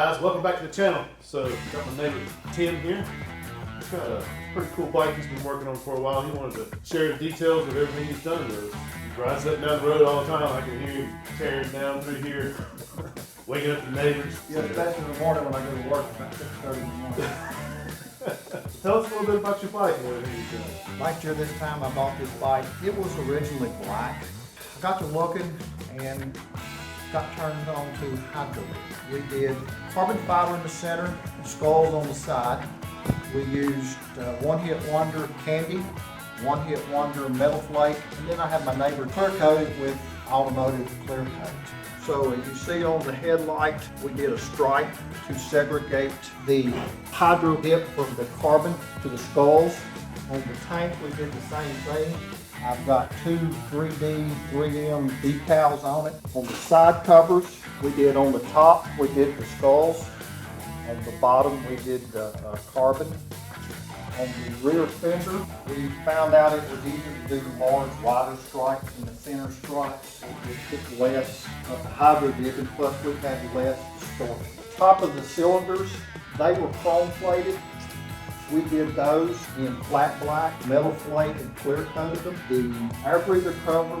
guys, welcome back to the channel. So, got my neighbor Tim here. He's got a pretty cool bike he's been working on for a while. He wanted to share the details of everything he's done with it. He rides up and down the road all the time. I can hear him tearing down through here, waking up the neighbors. Yeah, especially in the morning when I go to work about 6:30 in the morning. Tell us a little bit about your bike and everything you've done. Last year this time I bought this bike. It was originally black. I got to looking and got turned on to hydro. We did carbon fiber in the center and skulls on the side. We used one hit wonder candy, one hit wonder metal flake, and then I had my neighbor clear coat it with automotive clear coat. So as you see on the headlight, we did a stripe to segregate the hydro dip from the carbon to the skulls. On the tank, we did the same thing. I've got two 3D, 3M decals on it. On the side covers, we did on the top, we did the skulls. On the bottom, we did the carbon. On the rear fender, we found out it was easier to do large, wider stripes than the thinner stripes. We just took less of the hydro dip, and plus we had less distortion. Top of the cylinders, they were chrome plated. We did those in flat black, metal flake, and clear coated them. The air breather cover,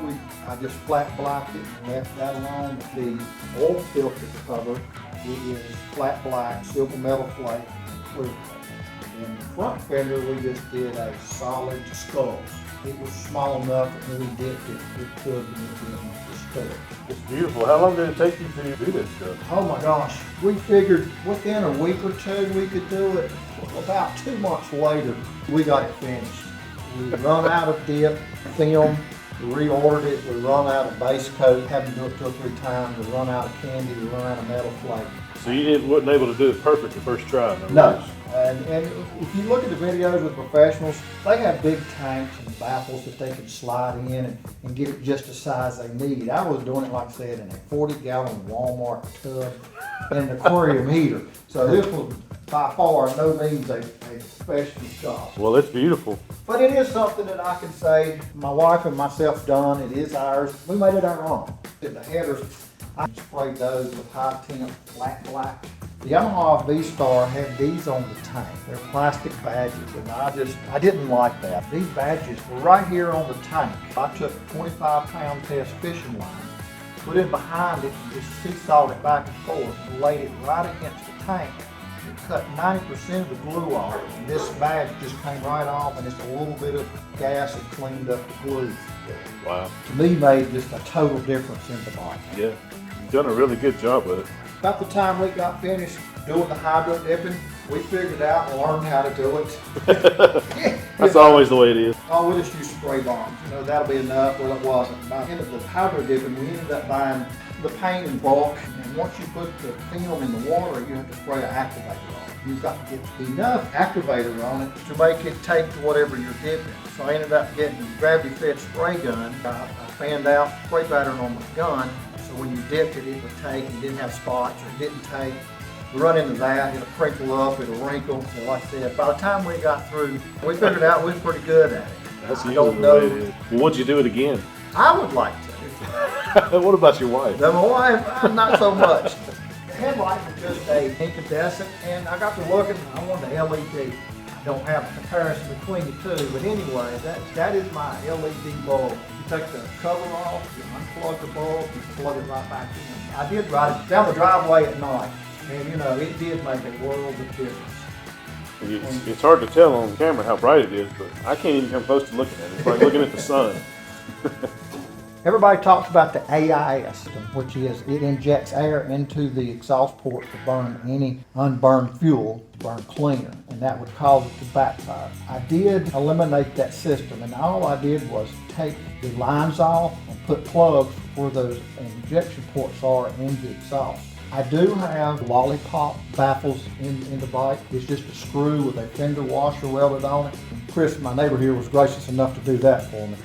I just flat blacked it and left that alone. The oil filter cover, it is flat black, silver metal flake, and clear coated. In the front fender, we just did a solid skulls. It was small enough that when we dipped it, it could be distorted. It's beautiful. How long did it take you to do this stuff? Oh my gosh, we figured within a week or two we could do it. About 2 months later, we got it finished. We run out of dip, film, we reordered it, we run out of base coat, had to do it 2 or 3 times, we run out of candy, we run out of metal flake. So you wasn't able to do it perfect the first try? No. And if you look at the videos with professionals, they have big tanks and baffles that they can slide in and get it just the size they need. I was doing it, like I said, in a 40-gallon Walmart tub and an aquarium heater. So this was by far no means a professional job. Well, it's beautiful. But it is something that I can say my wife and myself done. It is ours. We made it our own. The headers, I sprayed those with high temp flat black. The Yamaha V-Star had these on the tank. They're plastic badges, and I didn't like that. These badges were right here on the tank. I took a 25-pound test fishing line, put it behind it, and just seesawed it back and forth, and laid it right against the tank. It cut 90% of the glue off, and this badge just came right off, and just a little bit of gas had cleaned up the glue. Wow. To me, made just a total difference in the bike. Yeah, you've done a really good job with it. About the time we got finished doing the hydro dipping, we figured out and learned how to do it. That's always the way it is. Oh, we just used spray bombs. You know, that'll be enough. Well, it wasn't. By the end of the hydro dipping, we ended up buying the paint in bulk. And once you put the film in the water, you have to spray an activator on it. You've got to get enough activator on it to make it take to whatever you're dipping. So I ended up getting a gravity-fed spray gun. I fanned out spray pattern on my gun. So when you dipped it, it would take and didn't have spots, or it didn't take. We run into that, it'll crinkle up, it'll wrinkle. So like I said, by the time we got through, we figured out we was pretty good at it. That's usually the way it is. Well, would you do it again? I would like to. What about your wife? My wife, not so much. The headlight was just a incandescent, and I got to looking, I wanted an LED. I don't have a comparison between the two, but anyway, that is my LED bulb. You take the cover off, you unplug the bulb, you plug it right back in. I did ride it down the driveway at night, and you know, it did make a world of difference. It's hard to tell on camera how bright it is, but I can't even come close to looking at it. It's like looking at the sun. Everybody talks about the AIS system, which is it injects air into the exhaust port to burn any unburned fuel, to burn cleaner, and that would cause it to backfire. I did eliminate that system, and all I did was take the lines off and put plugs where those injection ports are in the exhaust. I do have lollipop baffles in the bike. It's just a screw with a fender washer welded on it. Chris, my neighbor here, was gracious enough to do that for me.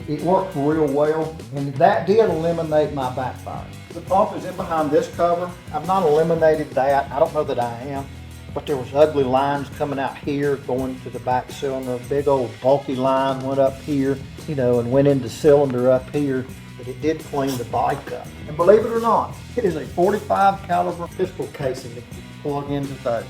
It worked real well, and that did eliminate my backfire. The pump is in behind this cover. I've not eliminated that. I don't know that I am, but there was ugly lines coming out here going to the back cylinder. A big old bulky line went up here, you know, and went into cylinder up here. The but it did clean the bike up. And believe it or not, it is a 45 caliber pistol casing that you plug into those.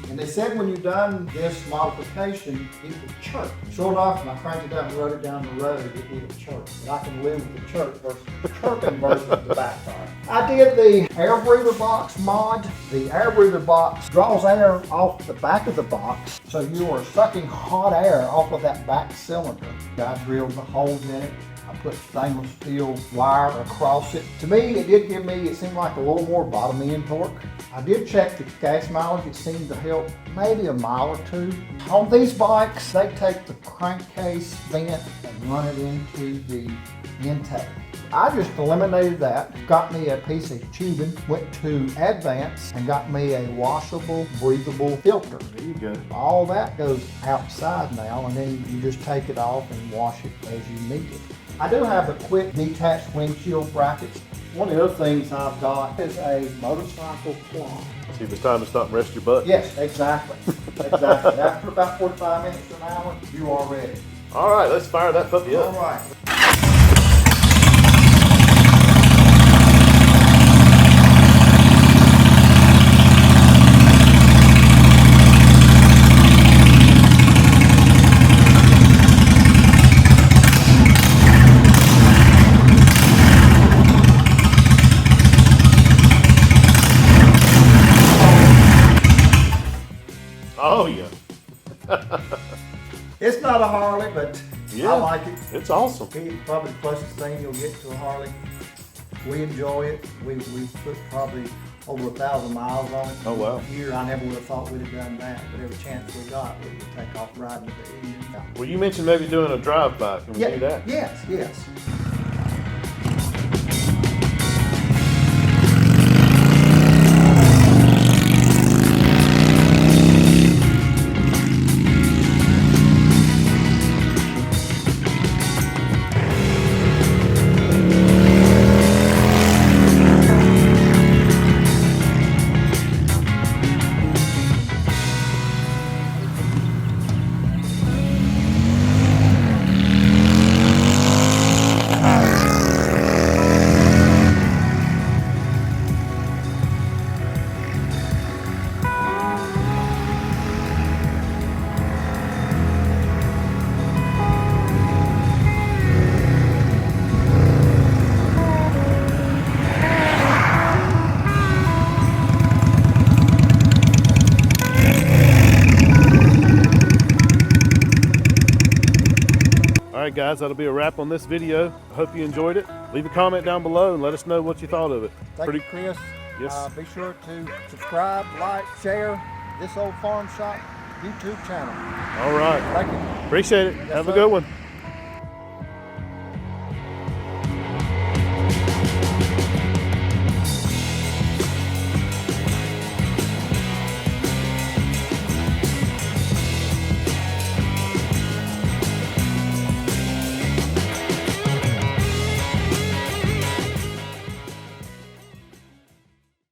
And they said when you've done this modification, it would chirp. Sure enough, when I cranked it up and rode it down the road, it would chirp. But I can live with the chirp versus the chirping versus the backfire. I did the air breather box mod. The air breather box draws air off the back of the box, so you are sucking hot air off of that back cylinder. I drilled the holes in it. I put stainless steel wire across it. To me, it seemed like a little more bottom end torque. I did check the gas mileage. It seemed to help maybe a mile or two. On these bikes, they take the crankcase vent and run it into the intake. I just eliminated that, got me a piece of tubing, went to Advance and got me a washable, breathable filter. There you go. All that goes outside now, and then you just take it off and wash it as you need it. I do have a quick detached windshield brackets. One of the other things I've got is a motorcycle clock. See if it's time to stop and rest your butt. Yes, exactly. Exactly. After about 45 minutes to an hour, you are ready. All right, let's fire that puppy up. All right. Oh, yeah. It's not a Harley, but Yeah, I like it. It's awesome. It's probably the closest thing you'll get to a Harley. We enjoy it. We put probably over 1,000 miles on it. Oh, wow. Here, I never would have thought we'd have done that, but every chance we got, we would take off riding with the engine. Well, you mentioned maybe doing a drive-by. Can we do that? Yes, yes. All right, guys, that'll be a wrap on this video. I hope you enjoyed it. Leave a comment down below and let us know what you thought of it. Thank you, Chris. Yes. Be sure to subscribe, like, share This Old Farm Shop YouTube channel. All right. Thank you. Appreciate it. Yes, Have a sir. good one.